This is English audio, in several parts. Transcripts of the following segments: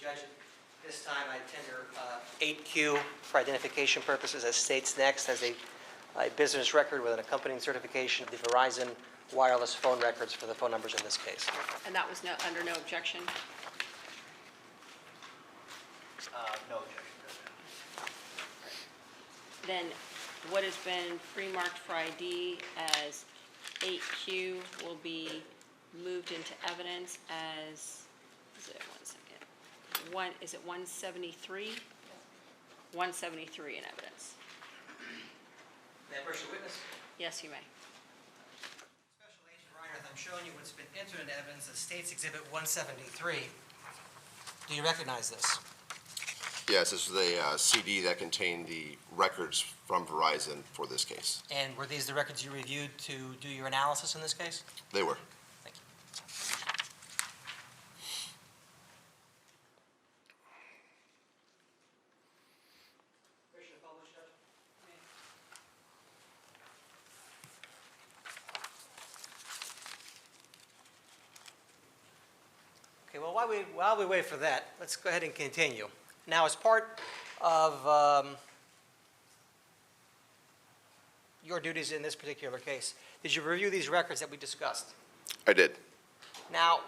Judge. This time I tender 8Q for identification purposes as states next as a business record with an accompanying certification of the Verizon wireless phone records for the phone numbers in this case. And that was under no objection? No objection. Then what has been pre-marked for ID as 8Q will be moved into evidence as, is it 173? 173 in evidence. May I approach the witness? Yes, you may. Special Agent Reinhardt, I'm showing you what's been entered into evidence as States Exhibit 173. Do you recognize this? Yes, this was a CD that contained the records from Verizon for this case. And were these the records you reviewed to do your analysis in this case? They were. Thank you. Okay, well, while we wait for that, let's go ahead and continue. Now, as part of your duties in this particular case, did you review these records that we discussed? I did. Now,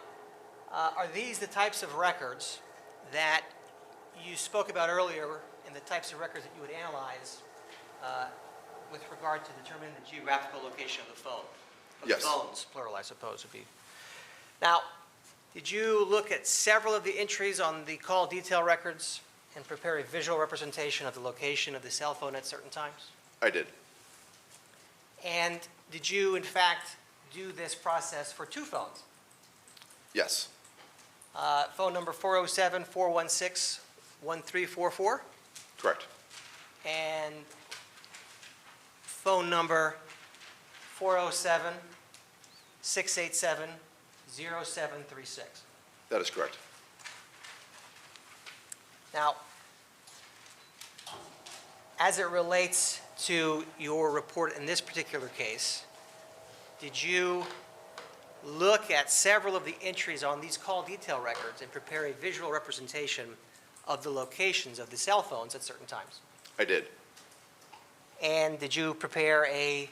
are these the types of records that you spoke about earlier and the types of records that you would analyze with regard to determining the geographical location of the phone? Of Yes. the phones, plural, I suppose, would be. Now, did you look at several of the entries on the call detail records and prepare a visual representation of the location of the cell phone at certain times? I did. And did you, in fact, do this process for two phones? Yes. Phone number 407-416-1344 Correct. and phone number 407-687-0736. That is correct. Now, as it relates to your report in this particular case, did you look at several of the entries on these call detail records and prepare a visual representation of the locations of the cell phones at certain times? I did. And did you prepare a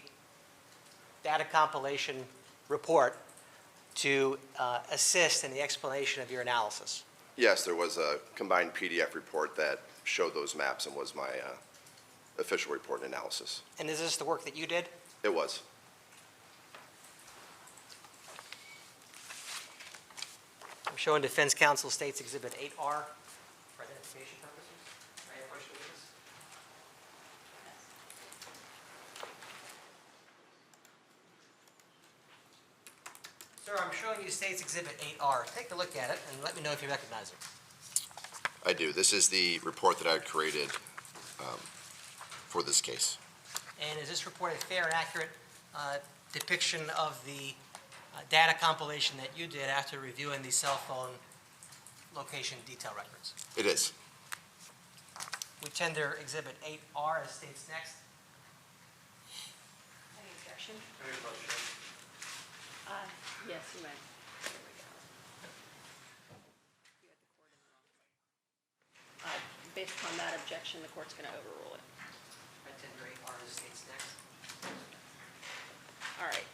data compilation report to assist in the explanation of your analysis? Yes, there was a combined PDF report that showed those maps and was my official report and analysis. And is this the work that you did? It was. I'm showing Defense Counsel States Exhibit 8R for identification purposes. May I approach the witness? Sir, I'm showing you States Exhibit 8R. Take a look at it and let me know if you recognize it. I do. This is the report that I created for this case. And is this report a fair and accurate depiction of the data compilation that you did after reviewing the cell phone location detail records? It is. We tender Exhibit 8R as states next. Any objection? Yes, you may. There we go. You had the court in the wrong place. Based upon that objection, the court's going to overrule it. I tender 8R as states next. All right.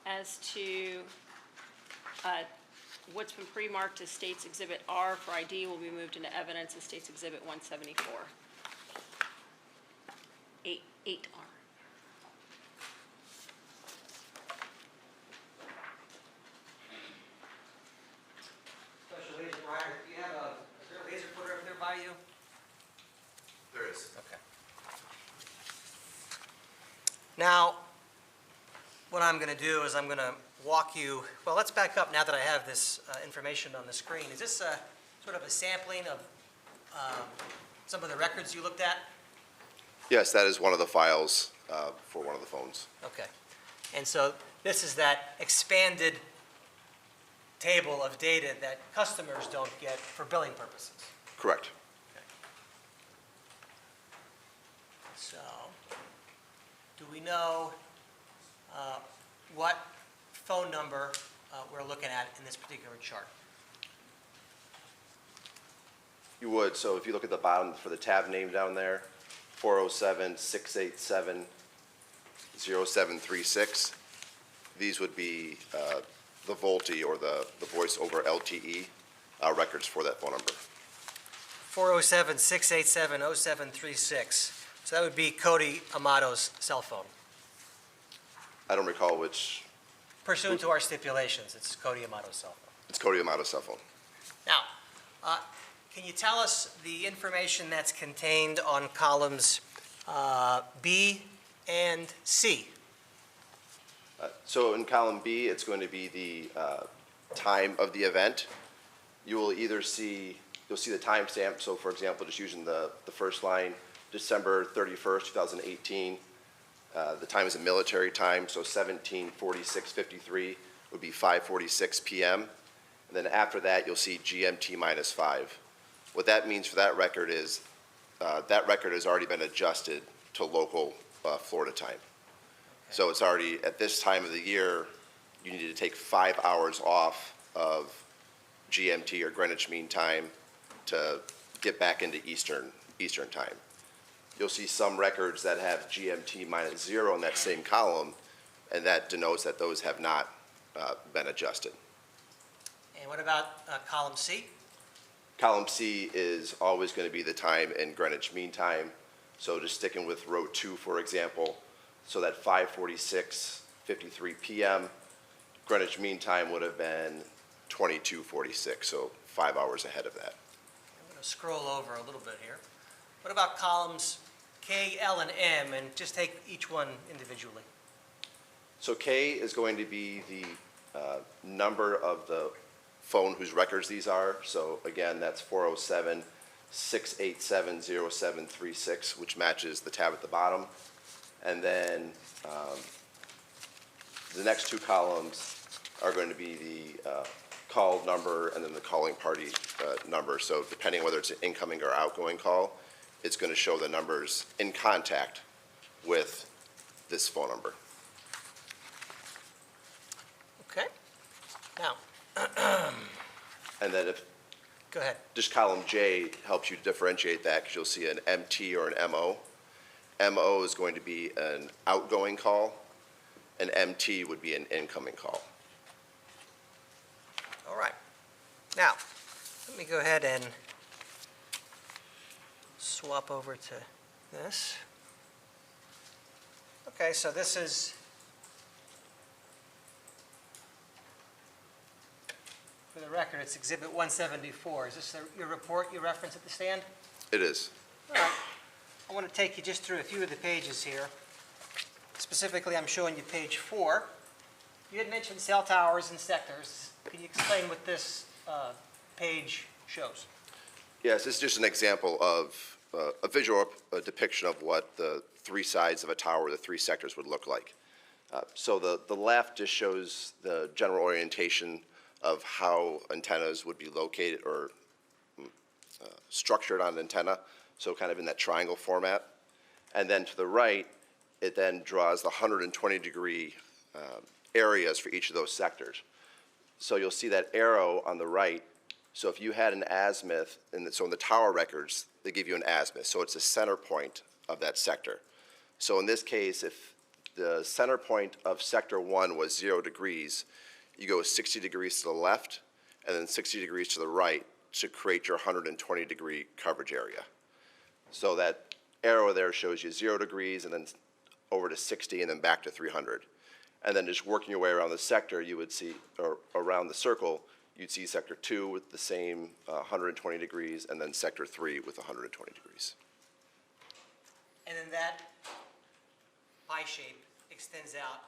As to what's been pre-marked as States Exhibit R for ID will be moved into evidence as States Exhibit 174. 8R. Special Agent Reinhardt, do you have is there a laser pointer up there by you? There is. Okay. Now, what I'm going to do is I'm going to walk you, well, let's back up now that I have this information on the screen. Is this sort of a sampling of some of the records you looked at? Yes, that is one of the files for one of the phones. Okay. And so this is that expanded table of data that customers don't get for billing purposes. Correct. So, do we know what phone number we're looking at in this particular chart? You would, so if you look at the bottom for the tab name down there, 407-687-0736, these would be the VoLTE or the voice over LTE records for that phone number. 407-687-0736. So that would be Cody Amato's cell phone. I don't recall which, Pursuant to our stipulations, it's Cody Amato's cell phone. it's Cody Amato's cell phone. Now, can you tell us the information that's contained on columns B and C? So in column B, it's going to be the time of the event. You will either see, you'll see the timestamp. So for example, just using the first line, December 31st, 2018. The time is a military time, so 17:46:53 would be 5:46 p.m. And then after that, you'll see GMT -5. What that means for that record is that record has already been adjusted to local Florida time. So it's already, at this time of the year, you need to take 5 hours off of GMT or Greenwich Mean Time to get back into Eastern time. You'll see some records that have GMT -0 in that same column, and that denotes that those have not been adjusted. And what about column C? Column C is always going to be the time in Greenwich Mean Time. So just sticking with row 2, for example, so that 5:46:53 p.m., Greenwich Mean Time would have been 22:46, so 5 hours ahead of that. I'm going to scroll over a little bit here. What about columns K, L, and M, and just take each one individually? So K is going to be the number of the phone whose records these are. So again, that's 407-687-0736, which matches the tab at the bottom. And then the next two columns are going to be the call number and then the calling party number. So depending whether it's an incoming or outgoing call, it's going to show the numbers in contact with this phone number. Okay. Now, And then if go ahead. just column J helps you differentiate that because you'll see an MT or an MO. MO is going to be an outgoing call, and MT would be an incoming call. All right. Now, let me go ahead and swap over to this. Okay, so this is for the record, it's Exhibit 174. Is this your report you reference at the stand? It is. All right. I want to take you just through a few of the pages here. Specifically, I'm showing you page 4. You had mentioned cell towers and sectors. Can you explain what this page shows? Yes, this is just an example of a visual depiction of what the three sides of a tower, the three sectors would look like. So the left just shows the general orientation of how antennas would be located or structured on an antenna, so kind of in that triangle format. And then to the right, it then draws the 120-degree areas for each of those sectors. So you'll see that arrow on the right. So if you had an azimuth, so in the tower records, they give you an azimuth. So it's the center point of that sector. So in this case, if the center point of sector 1 was 0 degrees, you go 60 degrees to the left and then 60 degrees to the right to create your 120-degree coverage area. So that arrow there shows you 0 degrees and then over to 60 and then back to 300. And then just working your way around the sector, you would see, or around the circle, you'd see sector 2 with the same 120 degrees and then sector 3 with 120 degrees. And then that pie shape extends out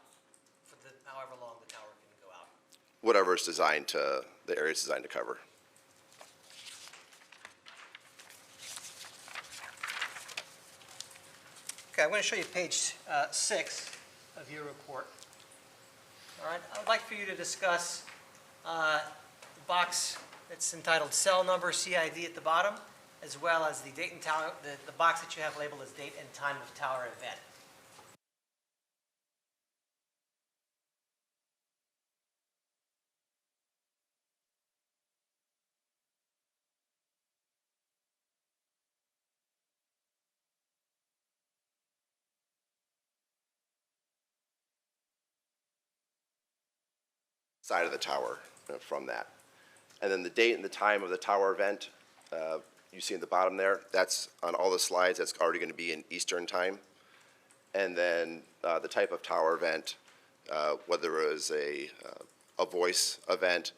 for however long the tower can go out. Whatever is designed to, the area is designed to cover. Okay, I'm going to show you page 6 of your report. All right, I would like for you to discuss the box that's entitled Cell Number CID at the bottom, as well as the date and tower, the box that you have labeled as date and time of tower event. side of the tower from that. And then the date and the time of the tower event, you see at the bottom there, that's on all the slides, that's already going to be in Eastern time. And then the type of tower event, whether it was a voice event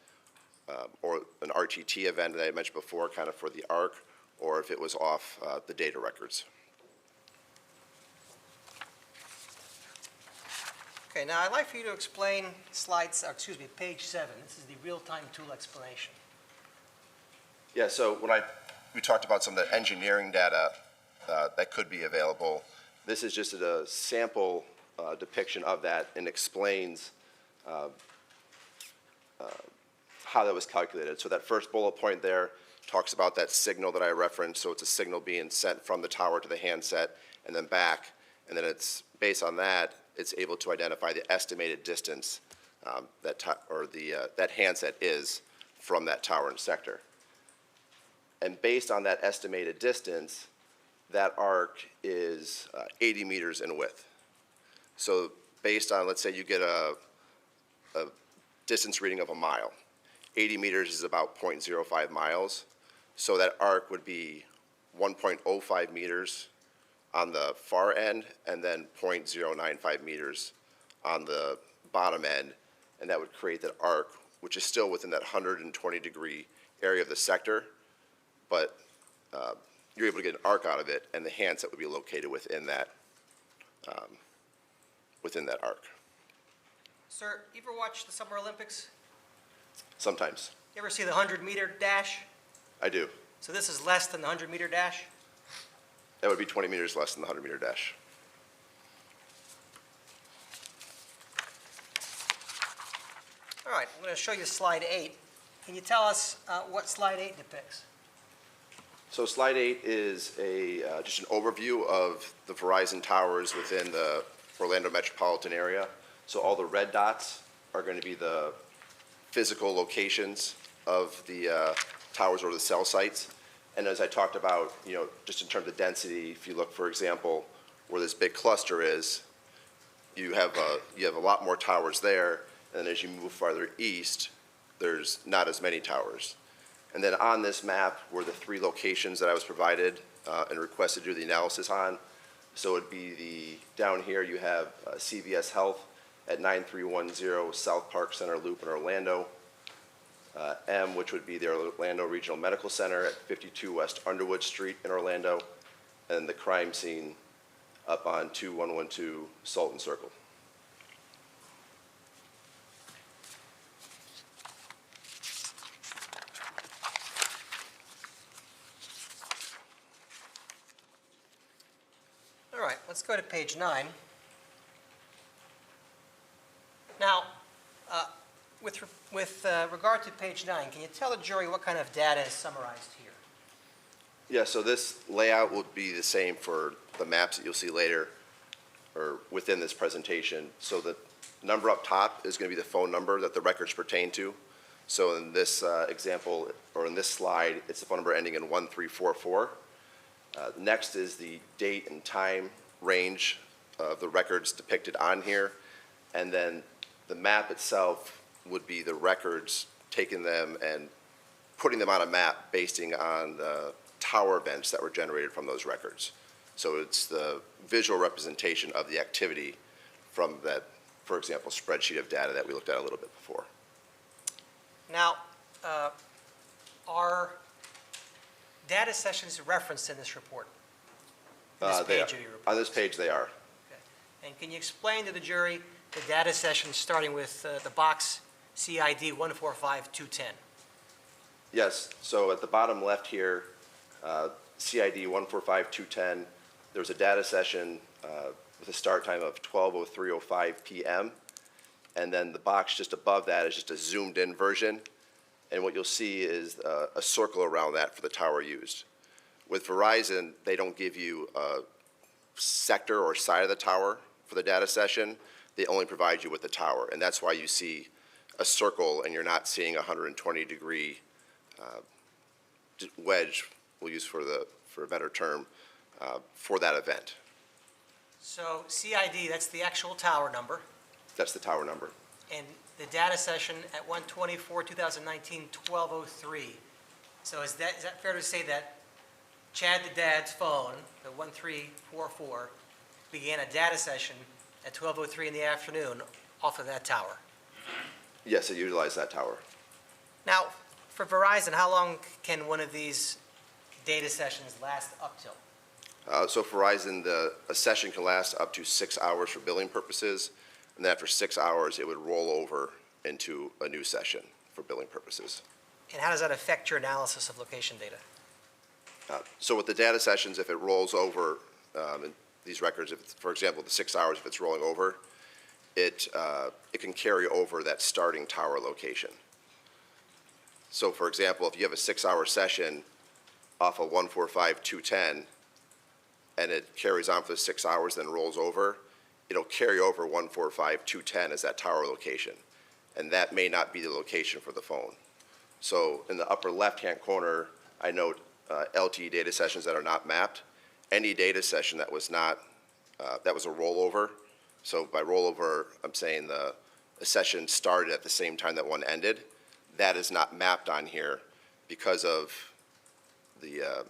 or an RTT event that I mentioned before, kind of for the ARC, or if it was off the data records. Okay, now I'd like for you to explain page 7. This is the real-time tool explanation. Yeah, so we talked about some of the engineering data that could be available. This is just a sample depiction of that and explains how that was calculated. So that first bullet point there talks about that signal that I referenced. So it's a signal being sent from the tower to the handset and then back. And then it's based on that, it's able to identify the estimated distance that handset is from that tower and sector. And based on that estimated distance, that arc is 80 meters in width. So based on, let's say you get a distance reading of a mile. 80 meters is about 0.05 miles. So that arc would be 1.05 meters on the far end and then 0.095 meters on the bottom end. And that would create that arc, which is still within that 120-degree area of the sector, but you're able to get an arc out of it, and the handset would be located within that arc. Sir, you ever watch the Summer Olympics? Sometimes. You ever see the 100-meter dash? I do. So this is less than the 100-meter dash? That would be 20 meters less than the 100-meter dash. All right, I'm going to show you slide 8. Can you tell us what slide 8 depicts? So slide 8 is just an overview of the Verizon towers within the Orlando Metropolitan area. So all the red dots are going to be the physical locations of the towers or the cell sites. And as I talked about, just in terms of density, if you look, for example, where this big cluster is, you have a lot more towers there. And then as you move farther east, there's not as many towers. And then on this map were the 3 locations that I was provided and requested to do the analysis on. So it would be down here you have CVS Health at 9310 South Park Center Loop in Orlando. M, which would be the Orlando Regional Medical Center at 52 West Underwood Street in Orlando. And the crime scene up on 2112 Sultan Circle. All right, let's go to page 9. Now, with regard to page 9, can you tell the jury what kind of data is summarized here? Yeah, so this layout will be the same for the maps that you'll see later or within this presentation. So the number up top is going to be the phone number that the records pertain to. So in this example, or in this slide, it's the phone number ending in 1344. Next is the date and time range of the records depicted on here. And then the map itself would be the records, taking them and putting them on a map based on the tower events that were generated from those records. So it's the visual representation of the activity from that, for example, spreadsheet of data that we looked at a little bit before. Now, are data sessions referenced in this report? In this They page are. of your report? On this page, they are. Okay. And can you explain to the jury the data sessions starting with the box CID 145210? Yes, so at the bottom left here, CID 145210, there was a data session with a start time of 12:03:05 p.m. And then the box just above that is just a zoomed in version. And what you'll see is a circle around that for the tower used. With Verizon, they don't give you a sector or side of the tower for the data session. They only provide you with the tower. And that's why you see a circle and you're not seeing a 120-degree wedge, we'll use for a better term, for that event. So CID, that's the actual tower number. That's the tower number. and the data session at 1/24/2019, 12:03. So is that fair to say that Chad the Dad's phone, the 1344, began a data session at 12:03 in the afternoon off of that tower? Yes, it utilized that tower. Now, for Verizon, how long can one of these data sessions last up till? So for Verizon, a session can last up to 6 hours for billing purposes, and then after 6 hours, it would roll over into a new session for billing purposes. And how does that affect your analysis of location data? So with the data sessions, if it rolls over, in these records, if it's, for example, the 6 hours, if it's rolling over, it can carry over that starting tower location. So for example, if you have a 6-hour session off of 145.210, and it carries on for 6 hours, then rolls over, it'll carry over 145.210 as that tower location. And that may not be the location for the phone. So in the upper left-hand corner, I note LTE data sessions that are not mapped. Any data session that was not, that was a rollover. So by rollover, I'm saying the session started at the same time that one ended. That is not mapped on here because of the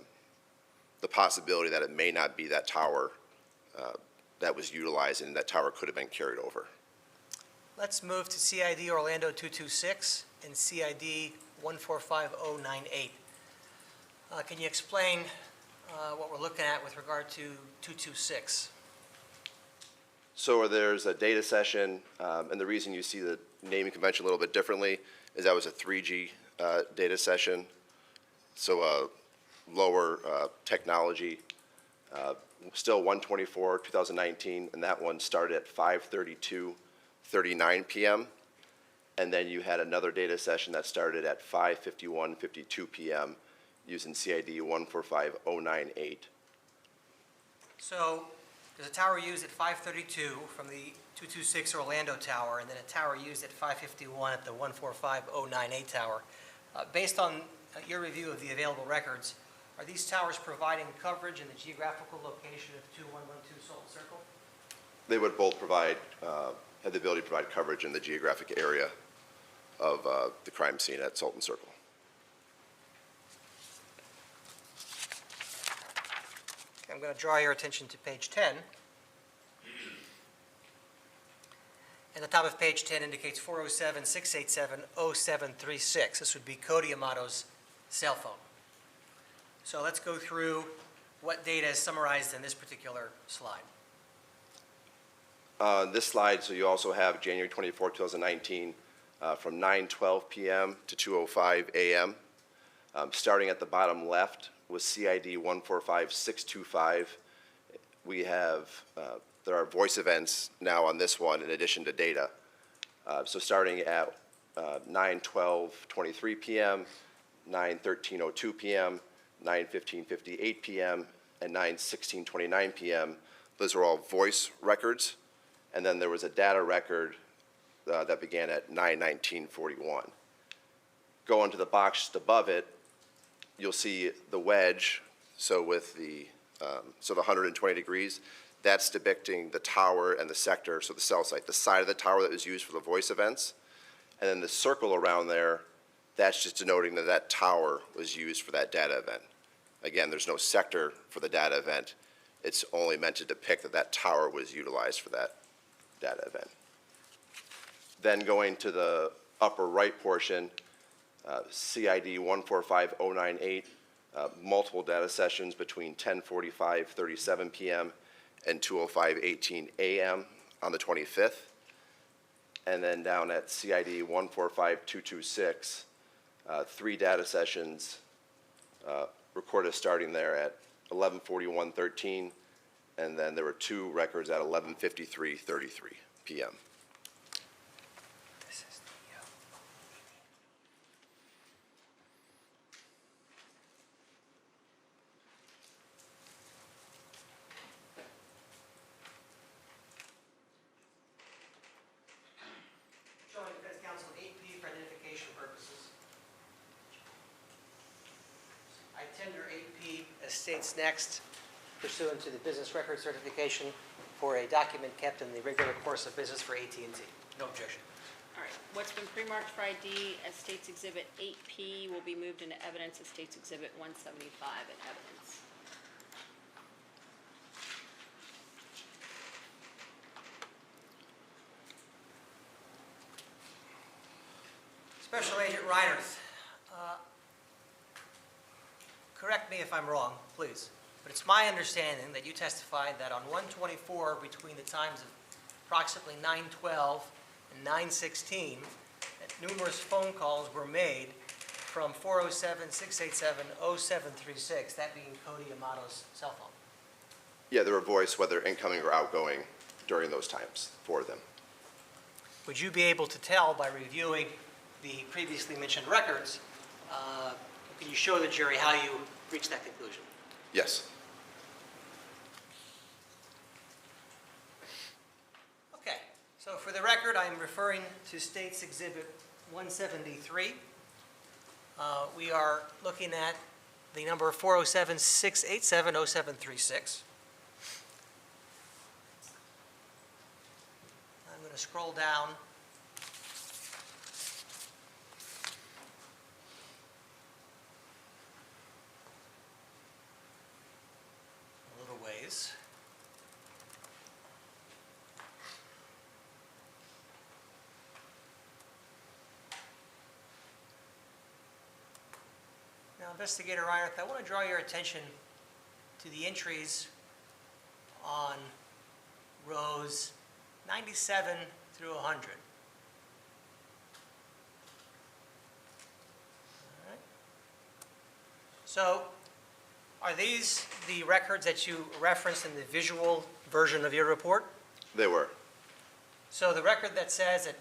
possibility that it may not be that tower that was utilized, and that tower could have been carried over. Let's move to CID Orlando 226 and CID 145098. Can you explain what we're looking at with regard to 226? So there's a data session, and the reason you see the naming convention a little bit differently is that was a 3G data session, so lower technology. Still 1/24/2019, and that one started at 5:32:39 p.m. And then you had another data session that started at 5:51:52 p.m. using CID 145098. So there's a tower used at 532 from the 226 Orlando tower, and then a tower used at 551 at the 145098 tower. Based on your review of the available records, are these towers providing coverage in the geographical location of 2112 Sultan Circle? They would both provide, have the ability to provide coverage in the geographic area of the crime scene at Sultan Circle. I'm going to draw your attention to page 10. And the top of page 10 indicates 407-687-0736. This would be Cody Amato's cell phone. So let's go through what data is summarized in this particular slide. This slide, so you also have January 24, 2019, from 9:12 p.m. to 2:05 a.m. Starting at the bottom left with CID 145625, we have, there are voice events now on this one in addition to data. So starting at 9:12:23 p.m., 9:13:02 p.m., 9:15:58 p.m., and 9:16:29 p.m. Those are all voice records. And then there was a data record that began at 9:19:41. Going to the box just above it, you'll see the wedge. So with the the 120 degrees, that's depicting the tower and the sector, so the cell site, the side of the tower that was used for the voice events. And then the circle around there, that's just denoting that that tower was used for that data event. Again, there's no sector for the data event. It's only meant to depict that that tower was utilized for that data event. Then going to the upper right portion, CID 145098, multiple data sessions between 10:45:37 p.m. and 2:05:18 a.m. on the 25th. And then down at CID 145226, 3 data sessions recorded starting there at 11:41:13, and then there were 2 records at 11:53:33 p.m. This is the, showing defense counsel 8P for identification purposes. I tender 8P as states next pursuant to the business record certification for a document kept in the regular course of business for AT&T. No objection. All right, what's been pre-marked for ID as State's Exhibit 8P will be moved into evidence as State's Exhibit 175 in evidence. Special Agent Reiners, correct me if I'm wrong, please, but it's my understanding that you testified that on 124, between the times of approximately 9:12 and 9:16, that numerous phone calls were made from 407-687-0736, that being Cody Amato's cell phone. Yeah, there were voice, whether incoming or outgoing, during those times for them. Would you be able to tell by reviewing the previously mentioned records, can you show the jury how you reached that conclusion? Yes. Okay, so for the record, I'm referring to State's Exhibit 173. We are looking at the number 407-687-0736. I'm going to scroll down. A little ways. Now, Investigator Reinert, I want to draw your attention to the entries on rows 97 through 100. All right. So, are these the records that you referenced in the visual version of your report? They were. So the record that says at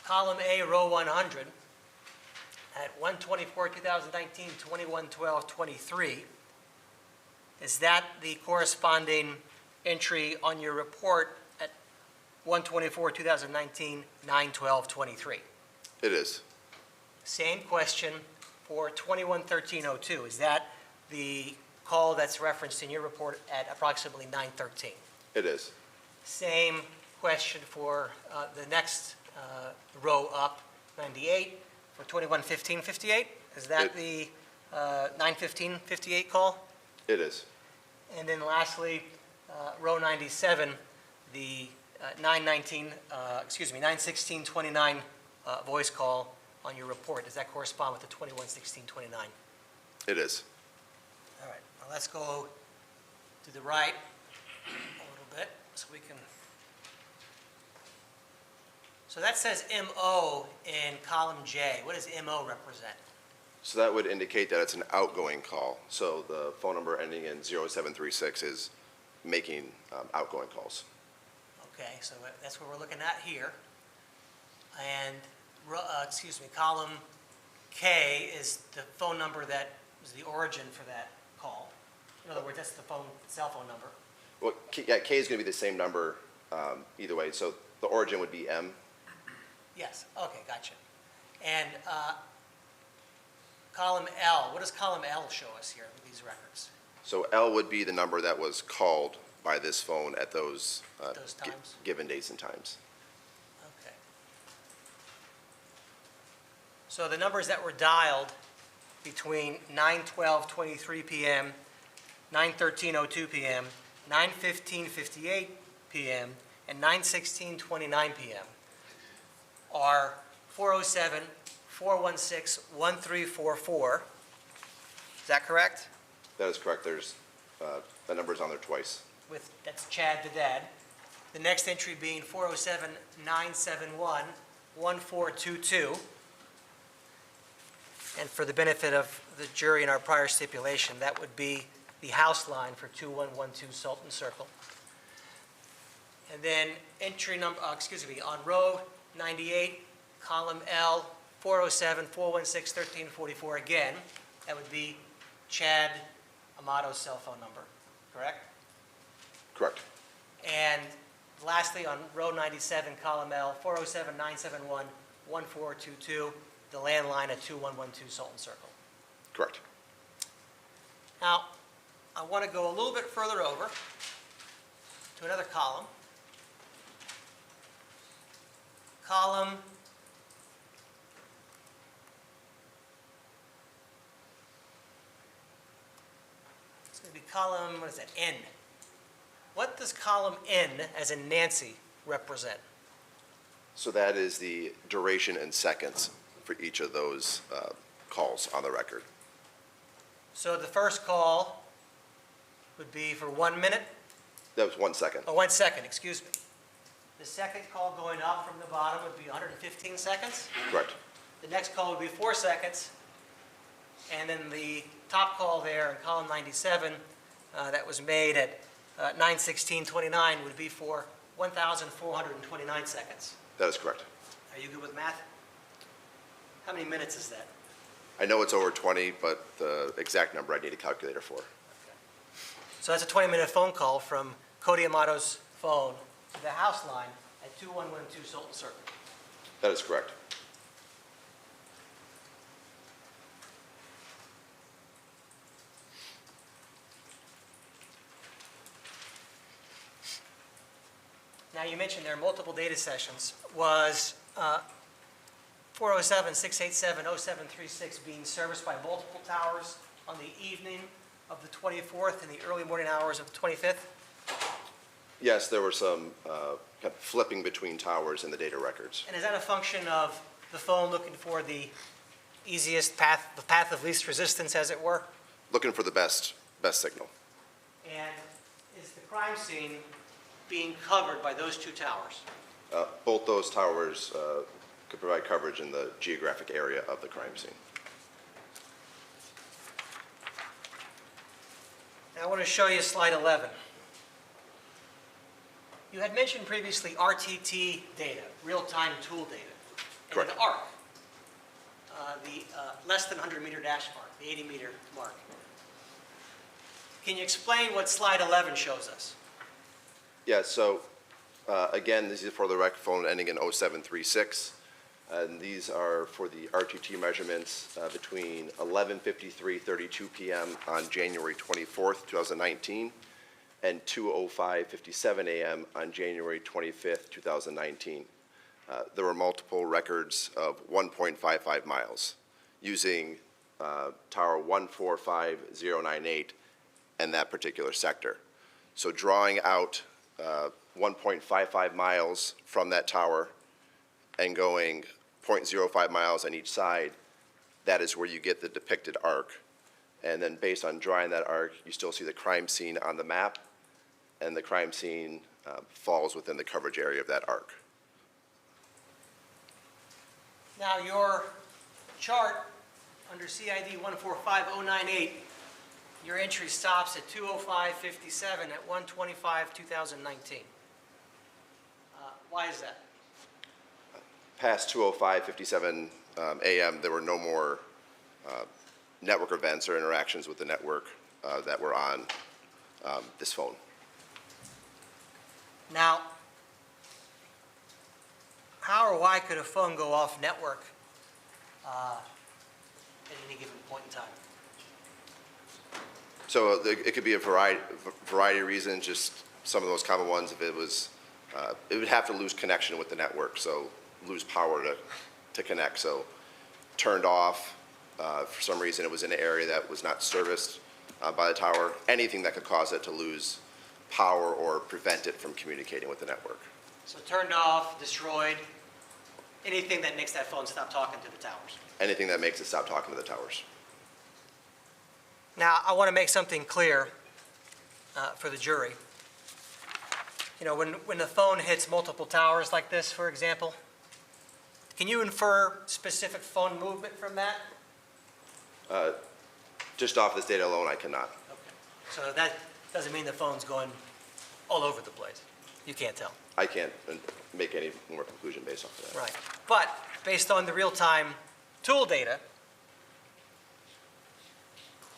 column A, row 100, at 1/24/2019, 21/12/23, is that the corresponding entry on your report at 1/24/2019, 9/12/23? It is. Same question for 21/13/02. Is that the call that's referenced in your report at approximately 9:13? It is. Same question for the next row up, 98, for 21/15/58. Is that the 9/15/58 call? It is. And then lastly, row 97, the 9/16/29 voice call on your report. Does that correspond with the 21/16/29? It is. All right, now let's go to the right a little bit so we can. So that says MO in column J. What does MO represent? So that would indicate that it's an outgoing call. So the phone number ending in 0736 is making outgoing calls. Okay, so that's what we're looking at here. And, column K is the phone number that was the origin for that call. In other words, that's the cell phone number. Well, K is going to be the same number either way. So the origin would be M. Yes, okay, gotcha. And column L, what does column L show us here with these records? So L would be the number that was called by this phone at those, times? given dates and times. Okay. So the numbers that were dialed between 9:12:23 p.m., 9:13:02 p.m., 9:15:58 p.m., and 9:16:29 p.m. are 407-416-1344. Is that correct? That is correct. There's the number's on there twice. That's Chad the Dad. The next entry being 407-971-1422. And for the benefit of the jury in our prior stipulation, that would be the house line for 2112 Sultan Circle. And then entry number, on row 98, column L, 407-416-1344 again. That would be Chad Amato's cell phone number, correct? Correct. And lastly, on row 97, column L, 407-971-1422, the landline at 2112 Sultan Circle. Correct. Now, I want to go a little bit further over to another column. column it's going to be column, what is that, N. What does column N, as in Nancy, represent? So that is the duration in seconds for each of those calls on the record. So the first call would be for 1 minute, That was 1 second. or 1 second, excuse me. The second call going up from the bottom would be 115 seconds. Correct. The next call would be 4 seconds. And then the top call there in column 97 that was made at 9:16:29 would be for 1,429 seconds. That is correct. Are you good with math? How many minutes is that? I know it's over 20, but the exact number I need a calculator for. So that's a 20-minute phone call from Cody Amato's phone to the house line at 2112 Sultan Circle. That is correct. Now, you mentioned there are multiple data sessions. Was 407-687-0736 being serviced by multiple towers on the evening of the 24th and the early morning hours of the 25th? Yes, there were some kind of flipping between towers in the data records. And is that a function of the phone looking for the easiest path, the path of least resistance, as it were? Looking for the best signal. And is the crime scene being covered by those two towers? Both those towers could provide coverage in the geographic area of the crime scene. Now, I want to show you slide 11. You had mentioned previously RTT data, real-time tool data. Correct. And an ARC, the less than 100-meter dash mark, the 80-meter mark. Can you explain what slide 11 shows us? Yeah, so again, this is for the rec phone ending in 0736. And these are for the RTT measurements between 11:53:32 p.m. on January 24th, 2019, and 2:05:57 a.m. on January 25th, 2019. There were multiple records of 1.55 miles using tower 145098 and that particular sector. So drawing out 1.55 miles from that tower and going 0.05 miles on each side, that is where you get the depicted arc. And then based on drawing that arc, you still see the crime scene on the map, and the crime scene falls within the coverage area of that arc. Now, your chart under CID 145098, your entry stops at 2:05:57 at 1/25/2019. Why is that? Past 2:05:57 a.m., there were no more network events or interactions with the network that were on this phone. Now, how or why could a phone go off network at any given point in time? So it could be a variety of reasons, just some of those common ones. If it was, it would have to lose connection with the network, so lose power to connect. So turned off, for some reason it was in an area that was not serviced by the tower, anything that could cause it to lose power or prevent it from communicating with the network. So turned off, destroyed, anything that makes that phone stop talking to the towers. Anything that makes it stop talking to the towers. Now, I want to make something clear for the jury. You know, when the phone hits multiple towers like this, for example, can you infer specific phone movement from that? Just off this data alone, I cannot. Okay. So that doesn't mean the phone's going all over the place. You can't tell. I can't make any more conclusion based off of that. Right. But based on the real-time tool data,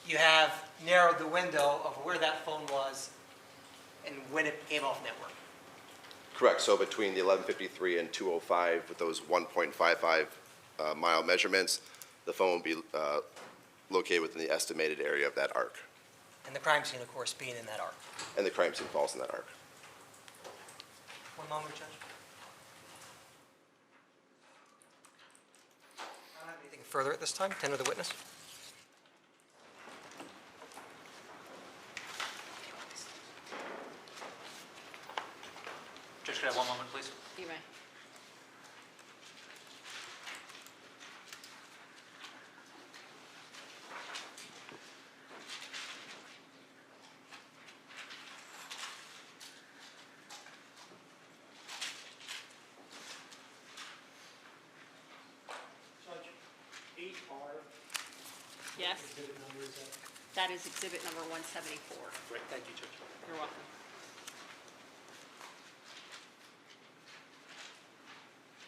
you have narrowed the window of where that phone was and when it came off network. Correct. So between the 11:53 and 2:05, with those 1.55 mile measurements, the phone will be located within the estimated area of that arc. And the crime scene, of course, being in that arc. And the crime scene falls in that arc. One moment, Judge. further at this time? Tender the witness. Judge, could I have one moment, please? You may. Judge, 8R, Yes, exhibit number is that? that is exhibit number 174. Great, thank you, Judge. You're welcome.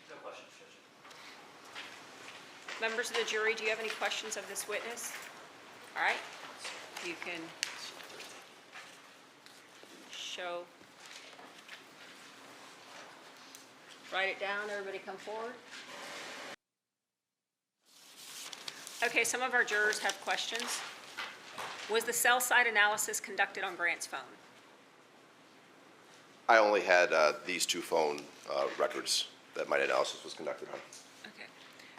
No questions, Judge. Members of the jury, do you have any questions of this witness? All right, you can show. Write it down, everybody come forward. Okay, some of our jurors have questions. Was the cell site analysis conducted on Grant's phone? I only had these two phone records that my analysis was conducted on. Okay.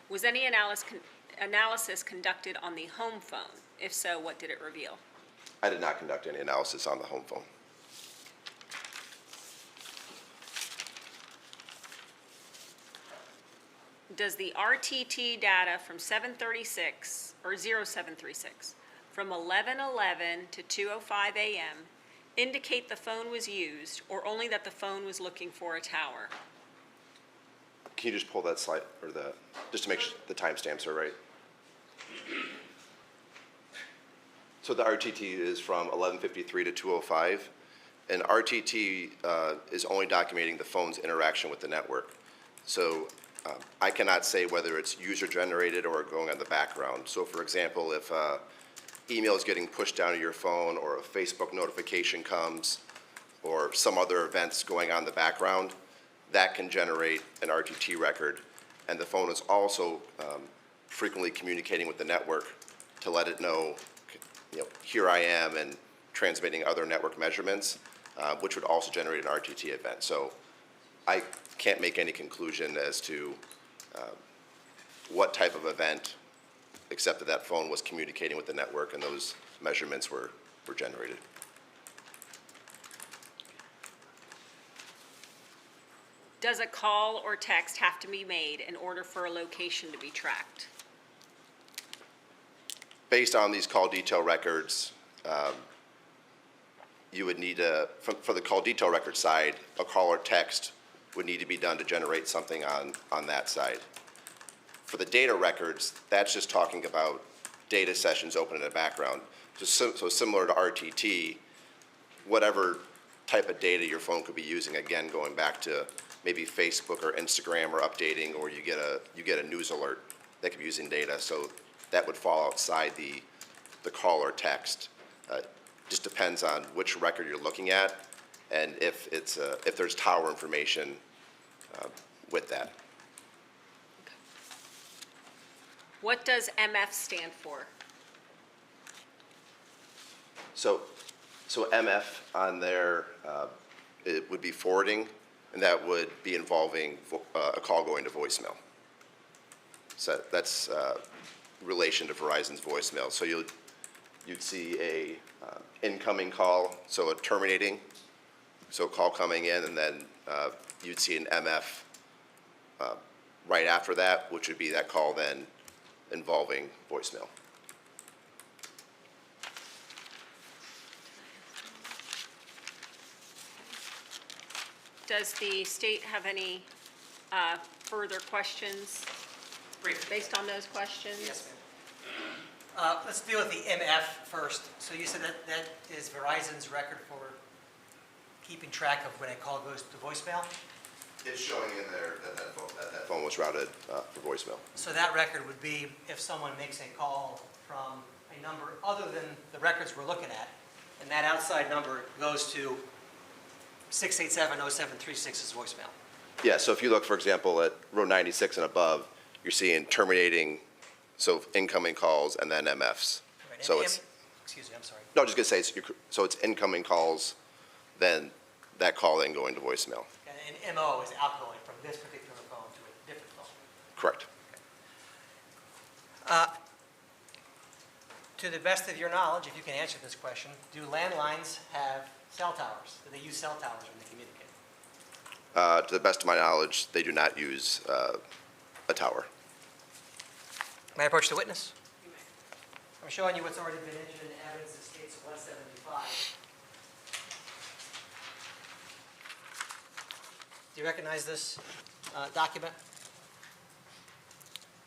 Was any analysis conducted on the home phone? If so, what did it reveal? I did not conduct any analysis on the home phone. Does the RTT data from 736 or 0736 from 11:11 to 2:05 a.m. indicate the phone was used or only that the phone was looking for a tower? Can you just pull that slide, or just to make sure the timestamps are right? So the RTT is from 11:53 to 2:05, and RTT is only documenting the phone's interaction with the network. So I cannot say whether it's user-generated or going on the background. So for example, if email is getting pushed down to your phone, or a Facebook notification comes, or some other events going on in the background, that can generate an RTT record. And the phone is also frequently communicating with the network to let it know, here I am, and transmitting other network measurements, which would also generate an RTT event. So I can't make any conclusion as to what type of event, except that that phone was communicating with the network and those measurements were generated. Does a call or text have to be made in order for a location to be tracked? Based on these call detail records, you would need for the call detail record side, a call or text would need to be done to generate something on that side. For the data records, that's just talking about data sessions open in the background. So similar to RTT, whatever type of data your phone could be using, again, going back to maybe Facebook or Instagram or updating, or you get a news alert that could be using data. So that would fall outside the call or text. Just depends on which record you're looking at, and if there's tower information with that. What does MF stand for? So MF on there, it would be forwarding, and that would be involving a call going to voicemail. So that's relation to Verizon's voicemail. So you'd see a incoming call, so a terminating, so a call coming in, and then you'd see an MF right after that, which would be that call then involving voicemail. Does the state have any further questions Briefly. based on those questions? Yes, ma'am. Let's deal with the MF first. So you said that is Verizon's record for keeping track of when a call goes to voicemail? It's showing in there that that phone was routed for voicemail. So that record would be if someone makes a call from a number other than the records we're looking at, and that outside number goes to 687-0736's voicemail. Yeah, so if you look, for example, at row 96 and above, you're seeing terminating, so incoming calls and then MFs. Right, So and it's, excuse me, I'm sorry. no, I was just gonna say, so it's incoming calls, then that call then going to voicemail. And MO is outgoing from this particular phone to a different phone. Correct. to the best of your knowledge, if you can answer this question, do landlines have cell towers? Do they use cell towers when they communicate? To the best of my knowledge, they do not use a tower. May I approach the witness? I'm showing you what's already been entered in evidence in States 175. Do you recognize this document?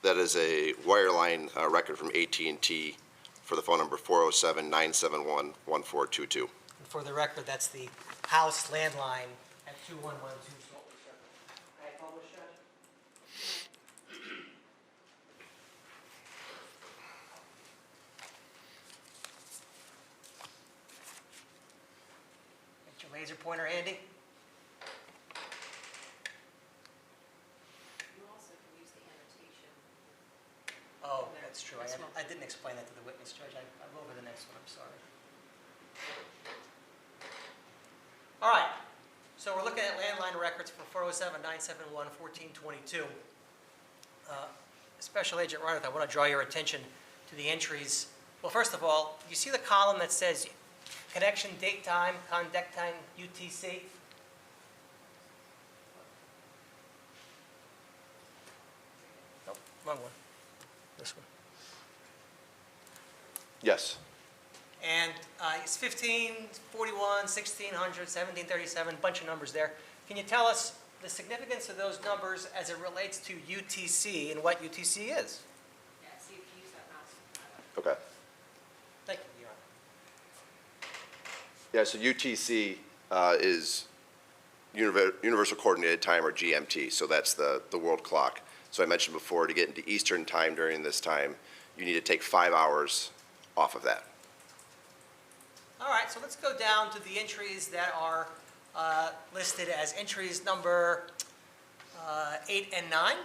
That is a wireline record from AT&T for the phone number 407-971-1422. And for the record, that's the house landline at 2112 Saltley Circle. May I publish that? Get your laser pointer handy. You also can use the annotation. Oh, that's true. I didn't explain that to the witness, Judge. I'll go over the next one. I'm sorry. All right. So we're looking at landline records for 407-971-1422. Special Agent Reinhardt, I want to draw your attention to the entries. Well, first of all, you see the column that says connection date time, contact time, UTC? Nope, wrong one. This one. Yes. And it's 1541, 1600, 1737, bunch of numbers there. Can you tell us the significance of those numbers as it relates to UTC and what UTC is? Yeah, see if you use that mouse. Okay. Thank you, Your Honor. Yeah, so UTC is Universal Coordinated Time, or GMT, so that's the world clock. So I mentioned before, to get into Eastern Time during this time, you need to take 5 hours off of that. All right, so let's go down to the entries that are listed as entries number 8 and 9.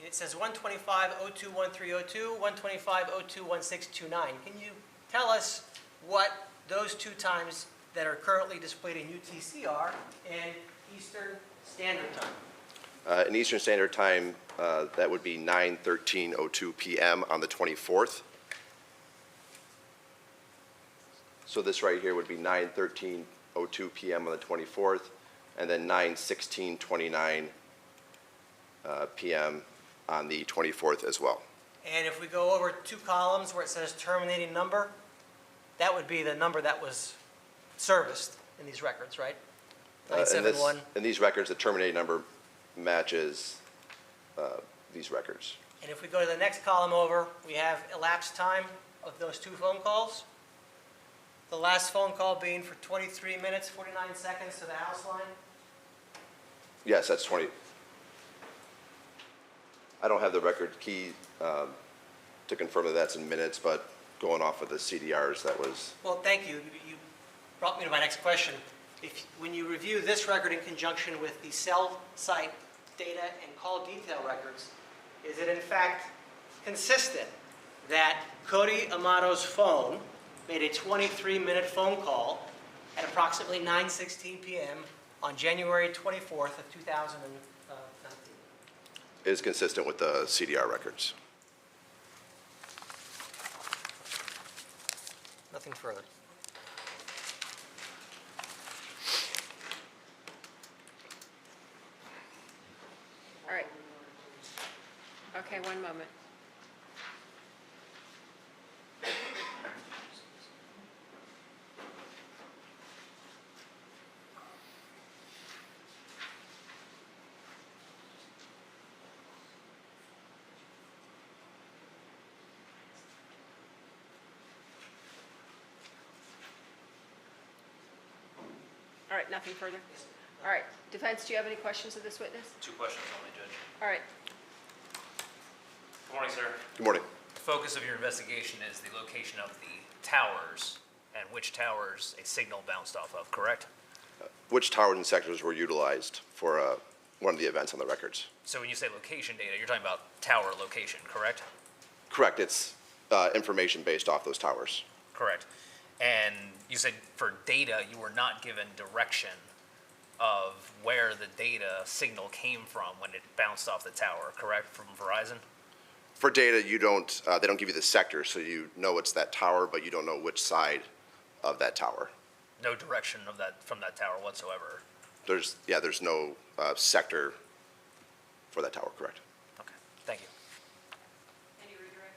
It says 125-02-1302, 125-02-1629. Can you tell us what those two times that are currently displayed in UTC are in Eastern Standard Time? In Eastern Standard Time, that would be 9:13:02 p.m. on the 24th. So this right here would be 9:13:02 p.m. on the 24th, and then 9:16:29 p.m. on the 24th as well. And if we go over two columns where it says terminating number, that would be the number that was serviced in these records, right? 971. In these records, the terminating number matches these records. And if we go to the next column over, we have elapsed time of those two phone calls. The last phone call being for 23 minutes, 49 seconds to the house line. Yes, that's 20. I don't have the record key to confirm that that's in minutes, but going off of the CDRs, that was. Well, thank you. You brought me to my next question. When you review this record in conjunction with the cell site data and call detail records, is it in fact consistent that Cody Amato's phone made a 23-minute phone call at approximately 9:16 p.m. on January 24th of 2019? It is consistent with the CDR records. Nothing further. All right. Okay, one moment. All right, nothing further? All right, defense, do you have any questions of this witness? 2 questions only, Judge. All right, Good morning, sir. Good morning. The focus of your investigation is the location of the towers and which towers a signal bounced off of, correct? Which towers and sectors were utilized for one of the events on the records? So when you say location data, you're talking about tower location, correct? Correct. It's information based off those towers. Correct. And you said for data, you were not given direction of where the data signal came from when it bounced off the tower, correct, from Verizon? For data, you don't, they don't give you the sector, so you know it's that tower, but you don't know which side of that tower. No direction of that, from that tower whatsoever. There's no sector for that tower, correct? Okay, thank you. Any redirect?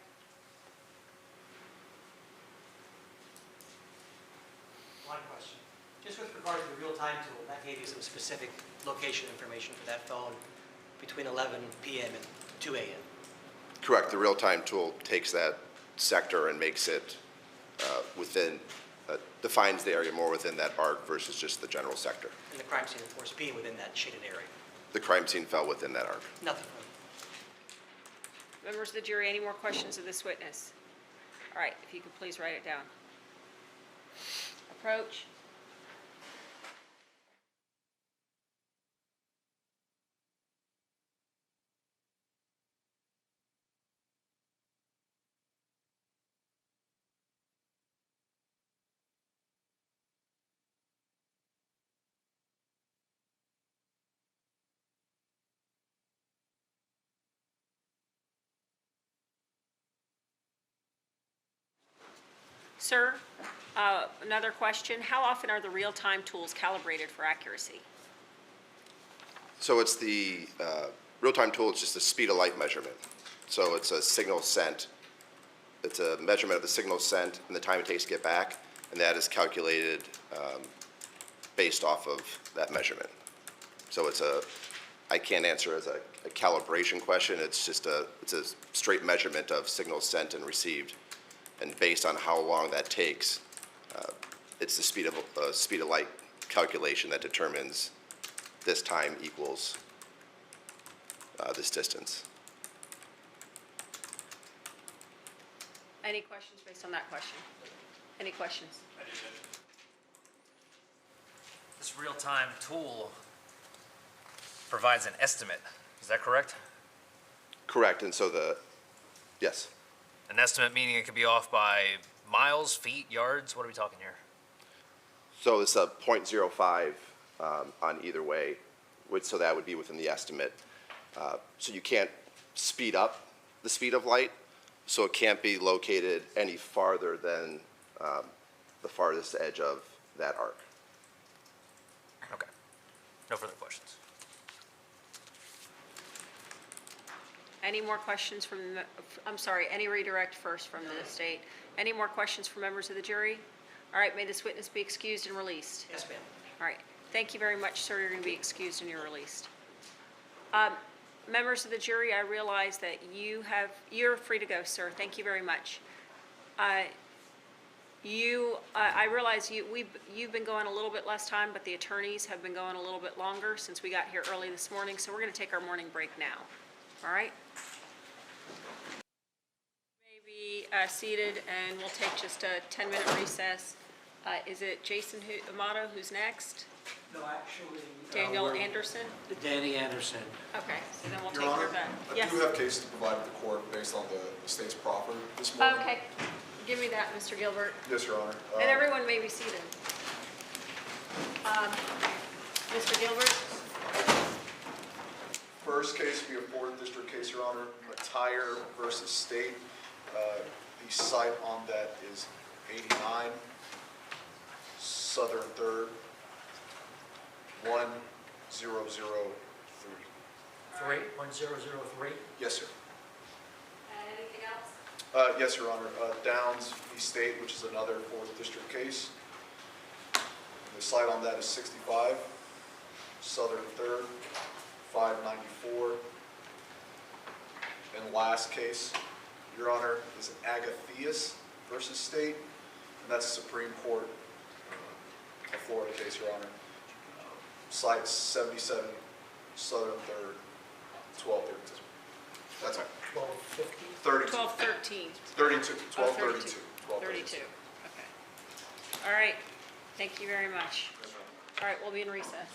One question. Just with regard to the real-time tool, that gave you some specific location information for that phone between 11 p.m. and 2 a.m. Correct. The real-time tool takes that sector and makes it defines the area more within that arc versus just the general sector. And the crime scene, of course, being within that shaded area. The crime scene fell within that arc. Nothing. Members of the jury, any more questions of this witness? All right, if you could please write it down. Approach. Sir, another question. How often are the real-time tools calibrated for accuracy? So it's the real-time tool. It's just a speed of light measurement. So it's a signal sent. It's a measurement of the signal sent and the time it takes to get back, and that is calculated based off of that measurement. So I can't answer as a calibration question. It's just it's a straight measurement of signals sent and received, and based on how long that takes, it's the speed of light calculation that determines this time equals this distance. Any questions based on that question? Any questions? This real-time tool provides an estimate, is that correct? Correct. And so yes. An estimate meaning it could be off by miles, feet, yards, what are we talking here? So it's a 0.05 on either way, so that would be within the estimate. So you can't speed up the speed of light, so it can't be located any farther than the farthest edge of that arc. Okay, no further questions. Any more questions from, I'm sorry, any redirect first from the state? Any more questions from members of the jury? All right, may this witness be excused and released. Yes, ma'am. All right, thank you very much, sir. You're going to be excused and you're released. Members of the jury, I realize that you're free to go, sir. Thank you very much. I realize you've been going a little bit less time, but the attorneys have been going a little bit longer since we got here early this morning, so we're going to take our morning break now. All right? You may be seated, and we'll take just a 10-minute recess. Is it Jason Amato who's next? No, actually. Daniel Anderson? Danny Anderson. Okay, so then we'll Your take Honor, your vote. I Yes. do have cases to provide to the court based on the state's proffer this morning. Okay, give me that, Mr. Gilbert. Yes, Your Honor. And everyone may be seated. Mr. Gilbert? First case will be a 4th District case, Your Honor, Attire versus State. The site on that is 89 Southern 3rd, 1003. 3.003. Yes, sir. Anything else? Yes, Your Honor. Downs v. State, which is another 4th District case. The site on that is 65 Southern 3rd, 594. And last case, Your Honor, is Agathias versus State, and that's a Supreme Court, a Florida case, Your Honor. Site 77 Southern 3rd, 1232. That's right. 1250. 32. 1213. 32. Oh, 1232. 32, okay. All right, thank you very much. All right, we'll be in recess.